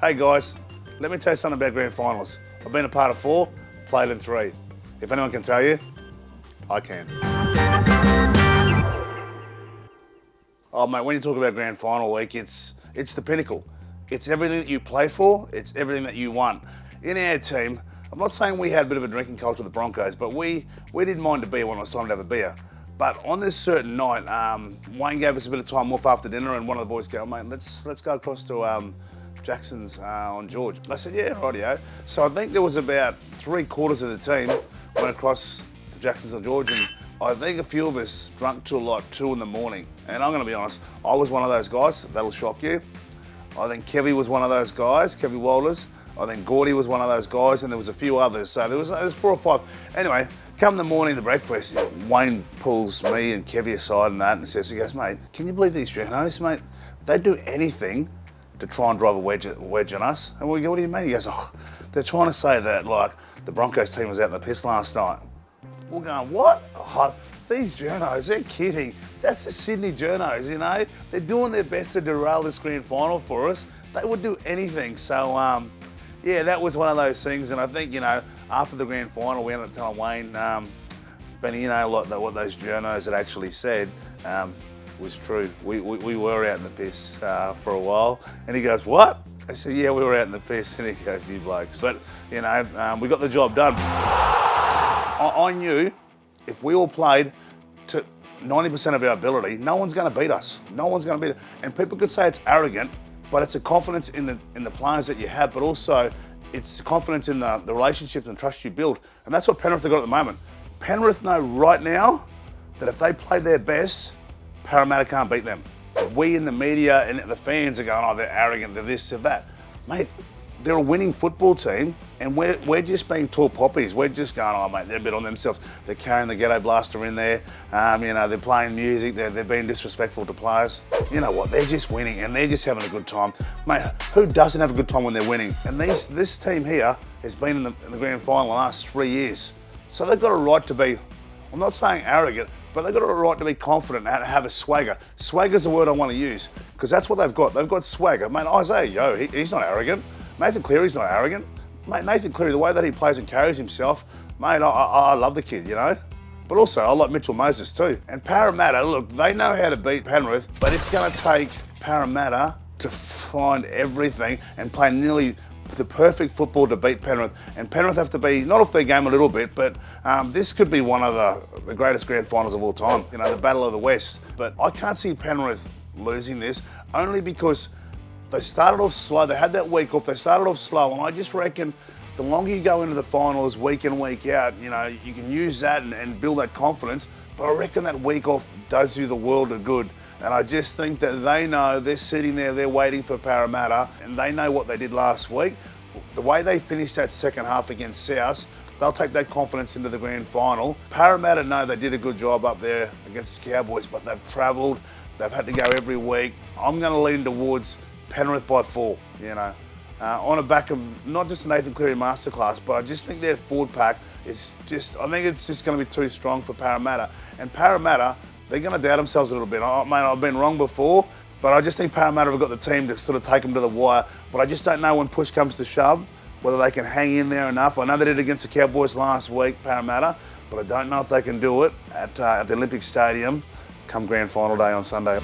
Hey guys, let me tell you something about grand finals. I've been a part of 4, played in 3. If anyone can tell you, I can. Oh mate, when you talk about grand final week, it's the pinnacle. It's everything that you play for, it's everything that you want. In our team, I'm not saying we had a bit of a drinking culture with the Broncos, but we didn't mind a beer when it was time to have a beer. But on this certain night, Wayne gave us a bit of time off after dinner, and one of the boys go, mate, let's go across to Jackson's on George. I said, yeah, rightio. So I think there was about 3/4 of the team went across to Jackson's on George, and I think a few of us drunk till like 2 in the morning. And I'm gonna be honest, I was one of those guys, that'll shock you. I think Kevy was one of those guys, Kevy Walters. I think Gordy was one of those guys, and there was a few others. So there was 4 or 5. Anyway, come the morning, the breakfast, Wayne pulls me and Kevy aside and that and says, he goes, mate, can you believe these journos, mate? They'd do anything to try and drive a wedge on us. And we go, what do you mean? He goes, oh, they're trying to say that like the Broncos team was out in the piss last night. We're going, what? Oh, these journos, they're kidding. That's the Sydney journos, you know? They're doing their best to derail this grand final for us. They would do anything. So, yeah, that was one of those things. And I think, you know, after the grand final, we ended up telling Wayne, Benny, you know, like what those journos had actually said was true. We were out in the piss for a while. And he goes, what? I said, yeah, we were out in the piss. And he goes, you blokes. But, you know, we got the job done. I knew if we all played to 90% of our ability, no one's going to beat us. No one's going to beat us. And people could say it's arrogant, but it's a confidence in the players that you have, but also it's confidence in the relationships and trust you build. And that's what Penrith have got at the moment. Penrith know right now that if they play their best, Parramatta can't beat them. We in the media and the fans are going, oh, they're arrogant, they're this, they're that. Mate, they're a winning football team, and we're just being tall poppies. We're just going, oh mate, they're a bit on themselves. They're carrying the ghetto blaster in there. You know, they're playing music. They're being disrespectful to players. You know what? They're just winning, and they're just having a good time, mate. Who doesn't have a good time when they're winning? And this team here has been in the grand final the last 3 years, so they've got a right to be. I'm not saying arrogant, but they've got a right to be confident and have a swagger. Swagger's the word I want to use, because that's what they've got. They've got swagger, mate. Isaiah, he's not arrogant. Nathan Cleary's not arrogant. Mate, Nathan Cleary, the way that he plays and carries himself, mate, I love the kid, you know? But also, I like Mitchell Moses too. And Parramatta, look, they know how to beat Penrith, but it's going to take Parramatta to find everything and play nearly the perfect football to beat Penrith. And Penrith have to be, not off their game a little bit, but this could be one of the greatest grand finals of all time, you know, the Battle of the West. But I can't see Penrith losing this, only because they started off slow. They had that week off. They started off slow, and I just reckon the longer you go into the finals week in, week out, you know, you can use that and build that confidence. But I reckon that week off does you the world of good. And I just think that they know they're sitting there, they're waiting for Parramatta, and they know what they did last week. The way they finished that second half against South, they'll take that confidence into the grand final. Parramatta know they did a good job up there against the Cowboys, but they've travelled. They've had to go every week. I'm going to lean towards Penrith by 4, you know, on the back of not just Nathan Cleary masterclass, but I just think their forward pack is just, I think it's just going to be too strong for Parramatta. And Parramatta, they're going to doubt themselves a little bit. Mate, I've been wrong before, but I just think Parramatta have got the team to sort of take them to the wire. But I just don't know when push comes to shove, whether they can hang in there enough. I know they did against the Cowboys last week, Parramatta, but I don't know if they can do it at the Olympic Stadium come grand final day on Sunday.